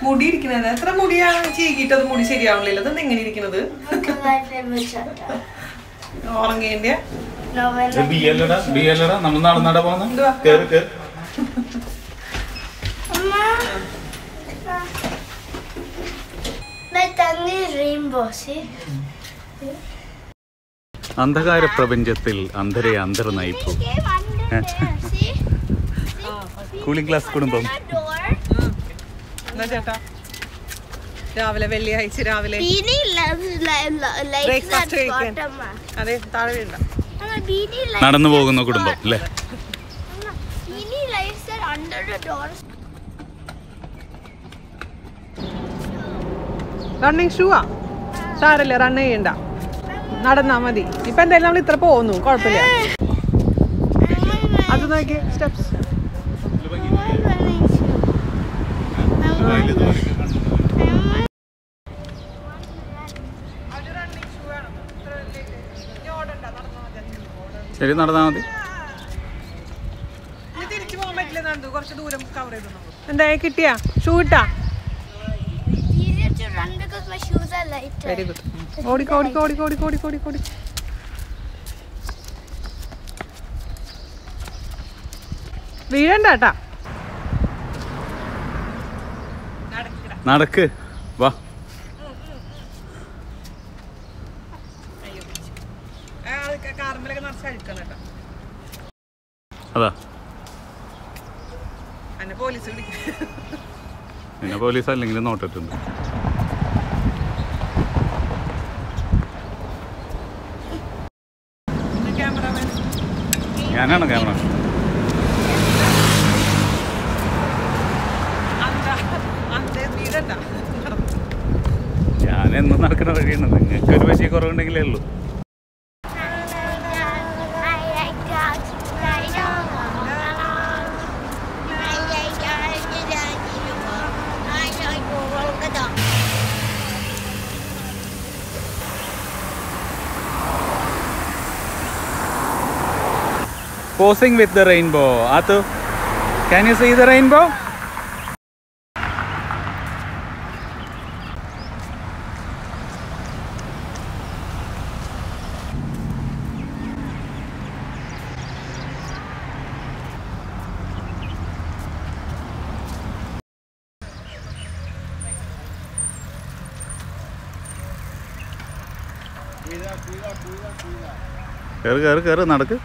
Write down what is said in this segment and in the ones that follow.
മുടി ഇരിക്കുന്നത് എത്ര മുടിയാണ് ചീകിട്ടത് മുടി ശരിയാവണില്ല അത് എങ്ങനെ ഇരിക്കുന്നത് ഉറങ്ങേണ്ട അന്ധകാര പ്രപഞ്ചത്തിൽ അന്ധരെ അന്തർ നയിപ്പു കൂളിംഗ് ക്ലാസ് കുടുംബം ചേട്ടാ രാവിലെ വെള്ളിയാഴ്ച രാവിലെ അതെ താഴെ വീണ്ട നടന്നു പോകുന്ന കുടുംബം അല്ലേ റണ്ണിങ് ഷൂവാ സാരല്ലേ റൺ ചെയ്യണ്ട നടന്നാ മതി ഇപ്പൊ എന്തായാലും നമ്മൾ ഇത്ര പോകുന്നു കുഴപ്പമില്ല അത് നോക്കി സ്റ്റെപ്സ് ശരി നടന്നാ മതി തിരിച്ചു പോകാൻ പറ്റില്ല കുറച്ച് ദൂരം കവർ ചെയ്തു എന്താ കിട്ടിയാ ഷൂ ഇട്ടാ വെരി ഗുഡ് ഓടിക്കോ ഓടിക്കോ ഓടിക്കോ ഓടിക്കോ ഓടിക്കോ ഓടിക്കോ ഓടി വീഴണ്ടാട്ടാ നടക്ക് വാ അതാ പിന്നെ പോലീസ് അല്ലെങ്കിൽ നോട്ടിട്ടുണ്ട് ഞാനാണ് ക്യാമറ ഞാൻ എന്നും നടക്കുന്ന വഴിയാണ് നിങ്ങൾക്ക് ഒരു വലിയ കുറവുണ്ടെങ്കിലേ ഉള്ളൂ Posing with the rainbow. Atu, can you see the rainbow? Keru, nadakku.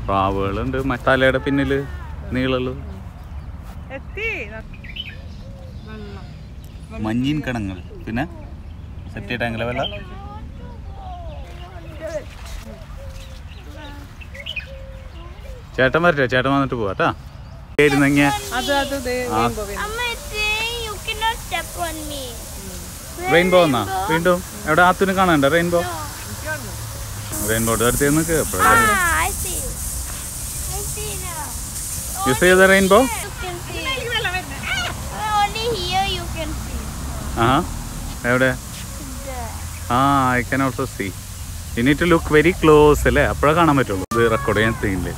പ്രാവുകളുണ്ട് തലയുടെ പിന്നില് നീളുള്ളത് മഞ്ഞീൻ കിണങ്ങൾ പിന്നെ സെപ്റ്റി ടാങ്കിലെ വെള്ളം ചേട്ടൻ വരട്ടെ ചേട്ടൻ വന്നിട്ട് പോവാട്ടാ റെയിൻബോ എന്നാ വീണ്ടും എവിടെ ആത്തുന് കാണണ്ട റെയിൻബോ റെയിൻബോയുടെ അടുത്ത് നിൽക്ക് You see the rainbow? എവിടെ I can also see. You need to look very close അല്ലേ അപ്പോഴേ കാണാൻ പറ്റുള്ളൂ ഇത് റെക്കോർഡ് ചെയ്യാൻ ചെയ്യുന്നില്ലേ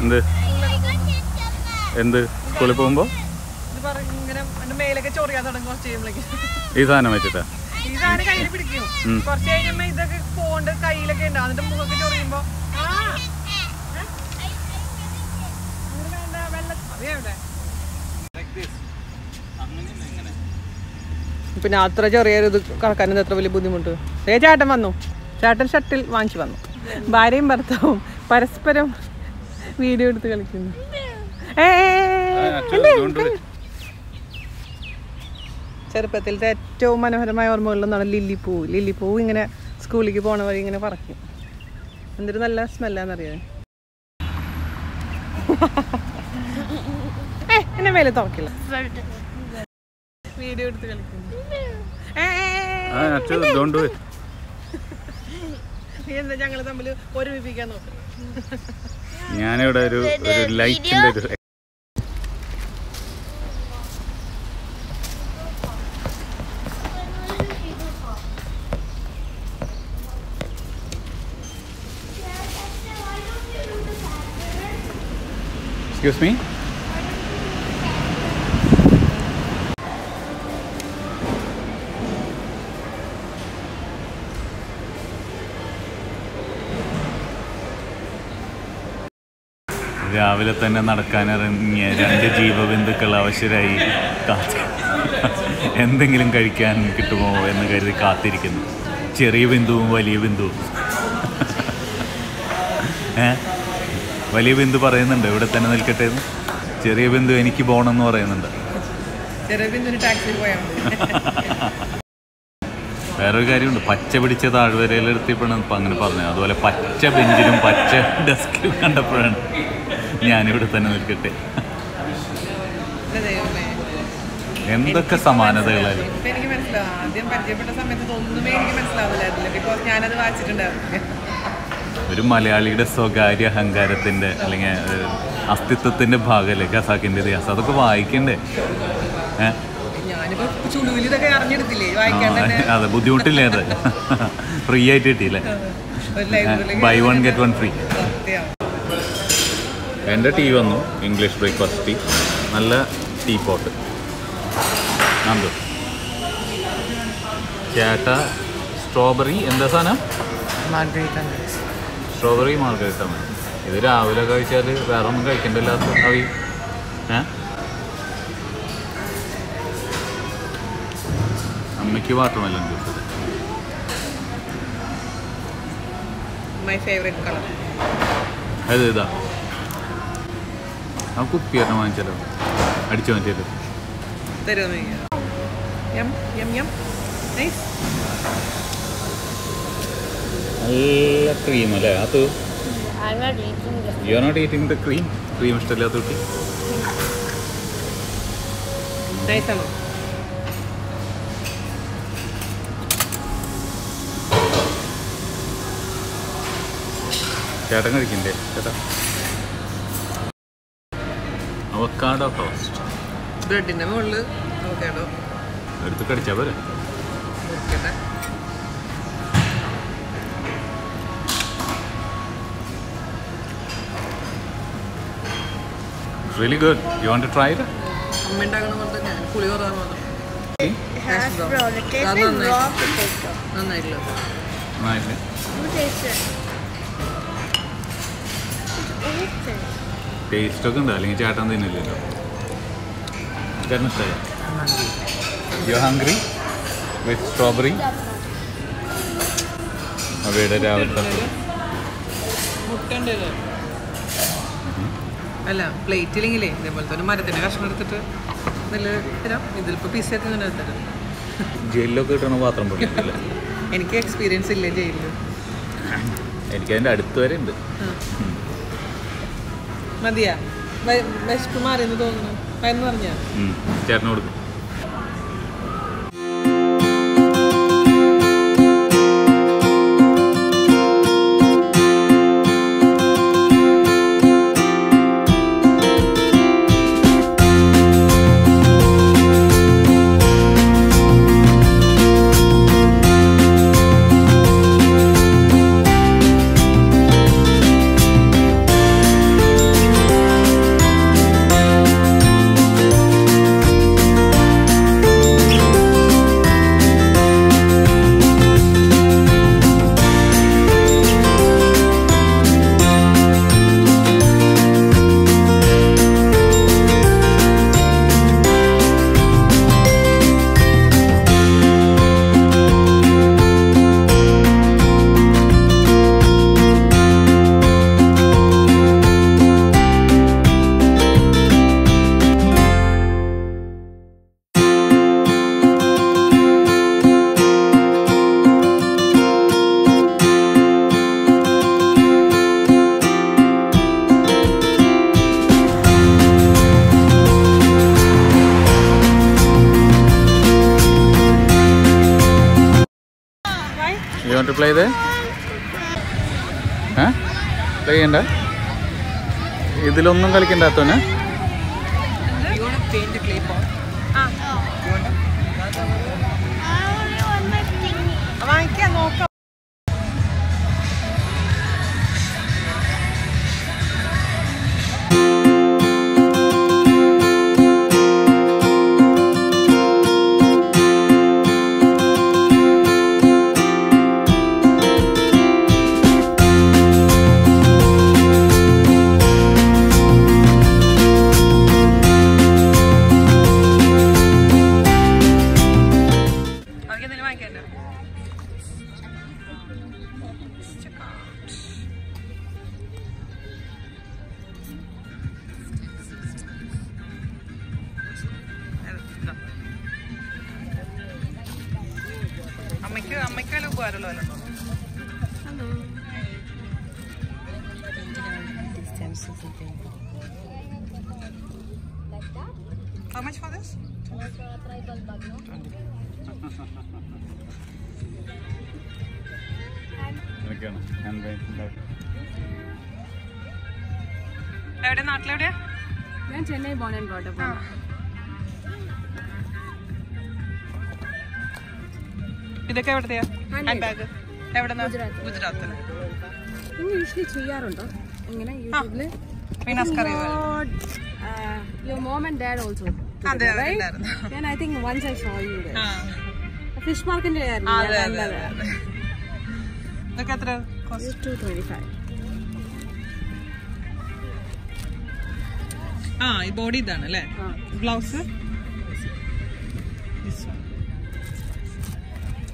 എന്ത് എന്ത് സ്കൂളിൽ പോകുമ്പോ ഈ സാധനം വെച്ചിട്ടാ പിന്നെ അത്ര ചെറിയൊരു ഇത് കറക്കാനും അത്ര വലിയ ബുദ്ധിമുട്ട് ചേട്ടൻ വന്നു ചേട്ടൻ ഷട്ടിൽ വാങ്ങിച്ചു വന്നു ഭാര്യയും ഭർത്താവും പരസ്പരം വീഡിയോ എടുത്ത് കളിക്കുന്നു ചെറുപ്പത്തിലത്തെ ഏറ്റവും മനോഹരമായ ഓർമ്മകളിലൊന്നാണ് ലില്ലിപ്പൂ ഇങ്ങനെ സ്കൂളിലേക്ക് പോണ വഴി ഇങ്ങനെ പറക്കും എന്തൊരു നല്ല സ്മെല്ലാന്നറിയാം. എന്നെ മേലെ തുറക്കില്ല. വീഡിയോ എടുത്ത് കളിക്കുന്നു. നീ എന്താ ഞങ്ങള് തമ്മിൽ ഒരുമിപ്പിക്കാൻ നോക്കുന്നു? ഞാനിവിടെ ഒരു ലൈറ്റിന്റെ ഒരു Excuse me? രാവിലെ തന്നെ നടക്കാനിറങ്ങിയ 2 ജീവബന്ധുക്കൾ അവശരായി എന്തെങ്കിലും കഴിക്കാൻ കിട്ടുമോ എന്ന് കരുതി കാത്തിരിക്കുന്നു. ചെറിയ ബിന്ദുവും വലിയ ബിന്ദുവും. വലിയ ബിന്ദു പറയുന്നുണ്ട് ഇവിടെ തന്നെ നിൽക്കട്ടെ എന്ന്. ചെറിയ ബിന്ദു എനിക്ക് പോകണമെന്ന് പറയുന്നുണ്ട്. വേറൊരു കാര്യമുണ്ട്, പച്ച പിടിച്ച താഴ്വരയിലെടുത്തിയപ്പോഴാണ് ഇപ്പം അങ്ങനെ പറഞ്ഞത്. അതുപോലെ പച്ച ബെഞ്ചിലും പച്ച ഡെസ്കിലും കണ്ടപ്പോഴാണ് ഞാനിവിടെ തന്നെ നിൽക്കട്ടെ. എന്തൊക്കെ സമാനതകളായിരുന്നു. എനിക്ക് മനസ്സിലാവും. ആദ്യം പരിചയപ്പെട്ട സമയത്ത് ഒന്നുമേ എനിക്ക് മനസ്സിലാവില്ലായിരുന്നില്ല. ബിക്കോസ് ഞാനത് വായിച്ചിട്ടുണ്ടായിരുന്നു. ഒരു മലയാളിയുടെ സ്വകാര്യ അഹങ്കാരത്തിൻ്റെ അല്ലെങ്കിൽ അസ്തിത്വത്തിൻ്റെ ഭാഗമല്ലേ ഖസാക്കിൻ്റെ ഇതിഹാസം. അതൊക്കെ വായിക്കണ്ടേ? അതെ, ബുദ്ധിമുട്ടില്ലേ? അത് ഫ്രീ ആയിട്ട് കിട്ടിയില്ലേ? Buy 1 get 1 free. എൻ്റെ ടീ വന്നു, ഇംഗ്ലീഷ് ബ്രേക്ക്ഫാസ്റ്റ് ടീ. നല്ല ടീ പോട്ട്. നന്ദു ചേട്ടാ സ്ട്രോബെറി എന്താ സാധനം? Strawberry margarita. ഇത് രാവിലെ കഴിച്ചാൽ വേറെ ഒന്നും കഴിക്കണ്ടല്ലോ. അവി അമ്മയ്ക്ക് വാട്ടർമെലൺ ജ്യൂസ്. അത് ഇതാ ആ കുപ്പിയായിട്ട് വാങ്ങിച്ചാലോ? അടിച്ചു മാറ്റിയല്ലോ. നല്ല ക്രീം അല്ലേ അത്? You are not eating the cream. Cream ഇഷ്ടമില്ലാത്ത കുട്ടി. ചേട്ടൻ കഴിക്കണ്ടേ? ചേട്ടാ അവക്കാഡോ ടോസ്റ്റ്. ബ്രെഡിന്റെ മുകളിൽ അവക്കാഡോ എടുത്ത് കടിച്ചാ പോരെ? Really good. You want to try it? അമ്മ ഉണ്ടാക്കണ പോലെ തന്നെ പുളി കുറവാണ് മാത്രം. നന്നായിട്ടില്ല. ടേസ്റ്റ് ഒക്കെ ഉണ്ട്. അല്ലെങ്കിൽ ചേട്ടൻ തിന്നില്ലല്ലോ. ചേട്ടൻ ഇഷ്ടമായി? യു ഹംഗ്രി വിത്ത് സ്ട്രോബെറി? അവയുടെ രാവിലത്തെ അല്ല പ്ലേറ്റിലെങ്കിലേ ഇതേപോലത്തെ ഒരു മരത്തിൻ്റെ കഷ്ണം എടുത്തിട്ട് നല്ല തരാം. ഇതിലിപ്പോൾ പീസ് ആയിട്ട് തന്നെ എടുത്തരാം. ജയിലിലൊക്കെ കിട്ടണ പാത്രം പൊടിയില്ല. എനിക്ക് എക്സ്പീരിയൻസ് ഇല്ല ജയിലിൽ. എനിക്കതിൻ്റെ അടുത്ത് വരെ ഉണ്ട്. മതിയാ? വിശപ്പ് മാറിയെന്ന് തോന്നുന്നു. എന്ന് പറഞ്ഞാൽ ചേട്ടന് കൊടുക്കും. ടു പ്ലേ ഇത് പ്ലേ ചെയ്യണ്ട. ഇതിലൊന്നും കളിക്കണ്ടാത്തോന്. വാങ്ങിക്കാൻ നോക്കാം. അമ്മയ്ക്കല്ല ഉപകാരമുള്ളൂ. How much for this? എവിടെ നാട്ടിലെവിടെയാ? ഞാൻ Chennai born and brought up. ഇതൊക്കെ എവിടത്തെയാ? ഹാൻഡ് ബാഗ് എവിടെന്നാ? ഗുജറാത്തിൽ. നിങ്ങൾ യൂഷ്വലി ചെയ്യാറുണ്ടോ ഇങ്ങനെ യൂട്യൂബില്? Veena's കറിവേൾഡ്. Your mom and dad also. അതെ right? And I think once I saw you there. Fish മാർക്കറ്റിന്റെ ഇതൊക്കെ എത്ര? 225. ഈ ബോഡി ഇതാണ് അല്ലേ? ബ്ലൗസ്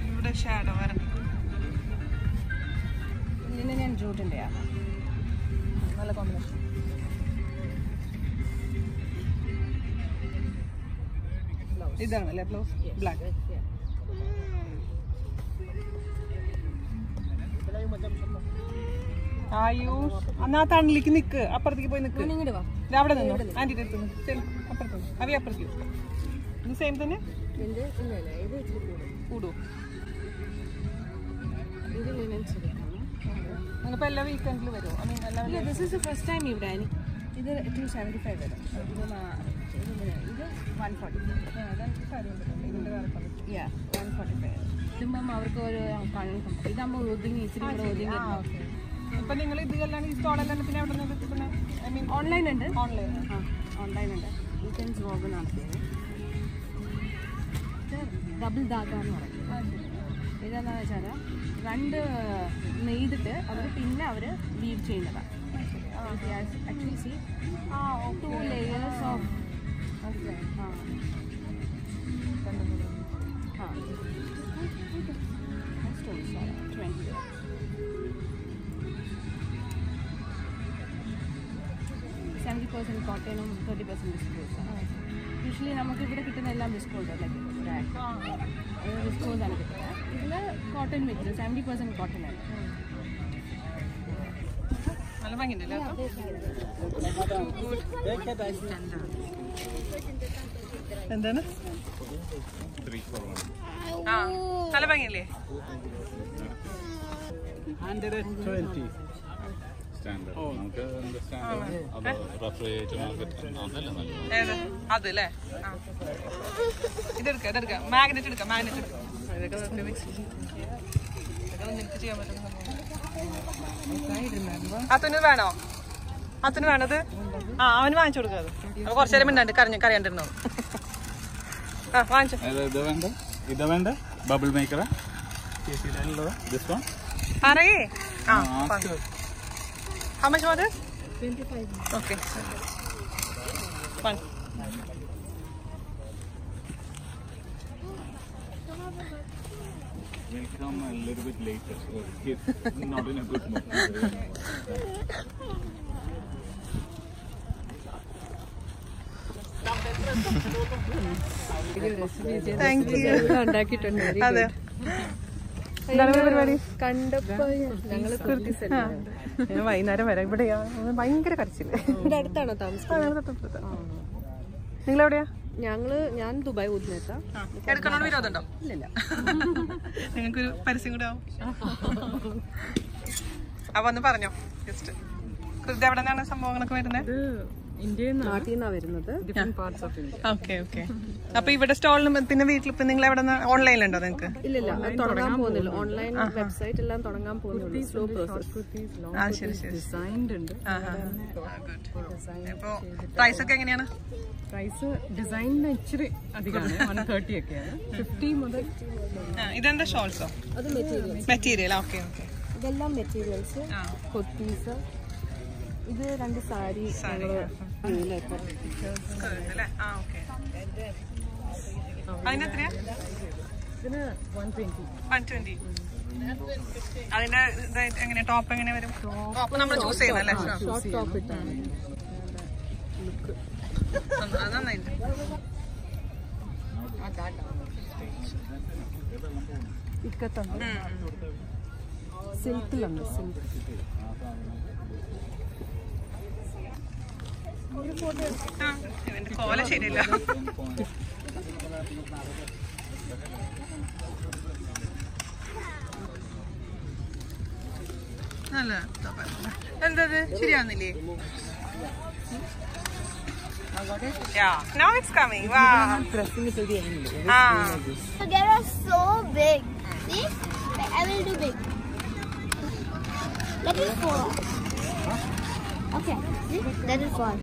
ഇവിടെ ഷാഡോ വരണം. ഇതിന് ഞാൻ ജൂട്ടിന്റെ നല്ല കോമ്പിനേഷൻ. ഇതാണല്ലേ ബ്ലൗസ്? ബ്ലാക്ക്. ആയുഷ് എന്നാ തണ്ണിലേക്ക് നിക്ക്, അപ്പുറത്തേക്ക് പോയി നിക്ക്. അവിടെ നിന്നോ ആന്റിന്റെ അടുത്ത് അപ്പുറത്ത്. അവ അപ്പുറത്തേക്ക്. ഇത് സെയിം തന്നെ കൂടു. നിങ്ങളിപ്പോ എല്ലാ വീക്കെൻഡിൽ വരുമോ? This is the first time ഇവിടെ. ഇത് 275 വരും. ഇത് 140. Yeah, 145. ഇതുമ്പം അവർക്ക് ഒരു ഇതാകുമ്പോൾ ഒതുങ്ങി ഇച്ചിരി കൂടെ ഒതുങ്ങി. ഇപ്പൊ നിങ്ങൾ ഇത് അല്ലാണ്ട് ഈ സ്റ്റോളെല്ലാം പിന്നെ എവിടെ നിന്ന് കിട്ടുന്നത്? ഐ മീൻ ഓൺലൈൻ ഉണ്ട്. ഓൺലൈൻ ഉണ്ട്. വീക്കെൻഡ്സ് വ്ലോഗ് നടത്തിയത്. ഡബിൾ ദാഗ എന്ന് പറയും. ഇതെന്താണെന്ന് വെച്ചാൽ 2 നെയ്തിട്ട് അവർ പിന്നെ അവർ വീവ് ചെയ്യുന്നതാണ്. ആക്ച്വലി സി 2 layers of 70% കോട്ടനും 30% വിസ്കോസാണ്. യൂഷ്വലി നമുക്ക് ഇവിടെ കിട്ടുന്ന എല്ലാം വിസ്കോസാണ്. വിസ്കോസാണ് കിട്ടുന്നത്. ഇതിൽ കോട്ടൺ വെച്ചിട്ട് 70% കോട്ടൺ ആണ്. നല്ല ഭംഗിയുണ്ടല്ലേ? എന്താണ്? നല്ല ഭംഗിയല്ലേ? 120 അതല്ലേ? ഇതെടുക്കാം. മാഗ്നറ്റ് എടുക്കാം. ഇതൊക്കെ നിനക്ക് ചെയ്യാൻ പറ്റുന്ന. അത്തുന് വേണോ? അത്തുന് വേണത്? അവന് വാങ്ങിച്ചു കൊടുക്കാത്. അപ്പൊ കുറച്ചു നേരം മിണ്ടാണ്ട് കറിയാണ്ടിരുന്നോ? വാങ്ങിച്ചു. ഇതാ വേണ്ട ബബിൾ മേക്കറാ പറയേ. How much was it? 25. Okay. Fun. We'll come a little bit later. So he's not in a good mood. Thank you. ഉണ്ടാക്കിയിട്ടുണ്ട്. അതെ. എന്താണ് പരിപാടി? കണ്ടപ്പോ ഞങ്ങള് ഞാൻ വൈകുന്നേരം വരാം. ഇവിടെ ഭയങ്കര കരച്ചില്ല. ഇവിടെ അടുത്താണോ താമസം? നിങ്ങളെവിടെയാ? ഞാൻ ദുബായ് ഊതിനെത്താം. എടുക്കണോട് വിരോധമുണ്ടോ? ഇല്ലല്ല. നിങ്ങൾക്കൊരു പരസ്യം കൂടെ ആവും. അപ്പൊ ഒന്ന് പറഞ്ഞോ ജസ്റ്റ്. എവിടെ നിന്നാണ് സംഭവങ്ങളൊക്കെ വരുന്നത്? നാട്ടിൽ നിന്നാണ് വരുന്നത്. Okay okay. അപ്പൊ ഇവിടെ സ്റ്റോളിലും പിന്നെ വീട്ടിൽ ഇപ്പൊ നിങ്ങൾ എവിടെ ഓൺലൈനിലുണ്ടോ നിങ്ങൾക്ക്? ഇല്ല, തുടങ്ങാൻ പോകുന്നില്ല. ഓൺലൈൻ വെബ്സൈറ്റ് എല്ലാം തുടങ്ങാൻ പോകുന്നുള്ളൂ. Slow process. ശരി ശരി. ഇപ്പൊ പ്രൈസ് ഒക്കെ എങ്ങനെയാണ്? പ്രൈസ് ഡിസൈനിന് ഇച്ചിരി അധികമാണ്. 130 ഒക്കെയാണ്. 50 മുതൽ. ഇതെന്താ ഷോൾസോ? അത് മെറ്റീരിയൽ. Okay okay. ഇതെല്ലാം മെറ്റീരിയൽസ്, കുർത്തീസ്. ഇത് 2 സാരി. അതിനെത്രയാ? ഇതിന് 120. അതിന്റെ എങ്ങനെ ടോപ്പ് എങ്ങനെ വരും? ടോപ്പ് നമ്മൾ ചൂസ് ചെയ്യുന്നല്ലേ? ഷോർട്ട് ടോപ്പ് ഇട്ടാണ്. നന്നായിട്ട്. ഇക്കത്തുണ്ട്, സിൽക്കിലുണ്ട്. സിൽക്ക് ഇവന്റെ കോല ശരിയല്ല. നല്ല എന്തത് ശരിയാവുന്നില്ലേ? Yeah, now it's coming. Wow. They are so big. See? I will do big. That is 4. Okay. See? That is 4.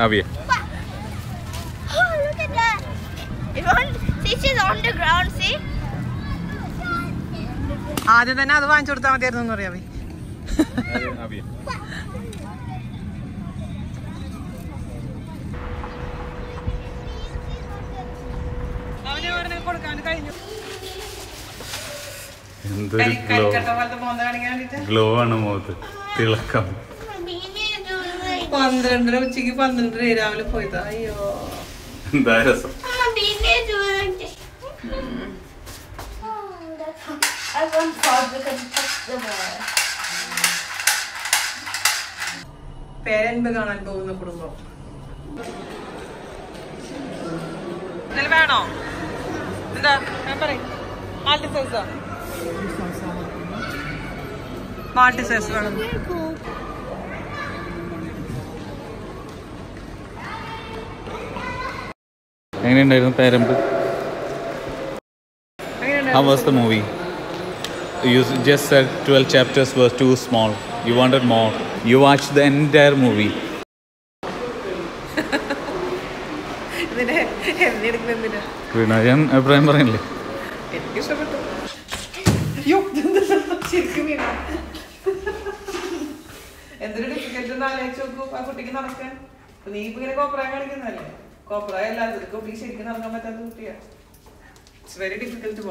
Avia. Oh, look at that. See, she's on the ground. See? ആദ്യം തന്നെ അത് വാങ്ങിച്ചു കൊടുത്താൽ മതിയായിരുന്നു എന്ന് പറയാവേ. അവന് കൊടുക്കാൻ കഴിഞ്ഞു. എന്തൊരു ഗ്ലോ ആണ് മുഖത്ത്, തിളക്കം. 12 ഉച്ചക്ക് 12 രാവിലെ പോയതാ. അയ്യോ എന്താ രസം. I want pause because it touched the wall. Peranbu കാണാൻ പോകുന്ന കുടുംബം. എന്തെങ്കിലും വേണോ? എന്താ പറയും? മാൾട്ടി സൈസോ? മാൾട്ടി സൈസ് വേണം. എങ്ങനെയുണ്ടായിരുന്നു Peranbu? How was the movie? You just said 12 chapters were too small. You wanted more. You watched the entire movie. ഞാൻ അഭിപ്രായം പറയണില്ലേ? എനിക്ക് ഇഷ്ടപ്പെട്ടു. എന്തൊരു ഡിഫിക്കൽട്ട് ആലോചിച്ച് നോക്കൂ ആ കുട്ടിക്ക് നടക്കാൻ. നീ ഇപ്പൊ ഇങ്ങനെ കോപ്രായം കളിക്കുന്നല്ലേ? കോപ്രായം അല്ലാതെ കുട്ടിക്ക് ശരിക്കും നടക്കാൻ പറ്റാത്ത കുട്ടിയാ. It's very difficult.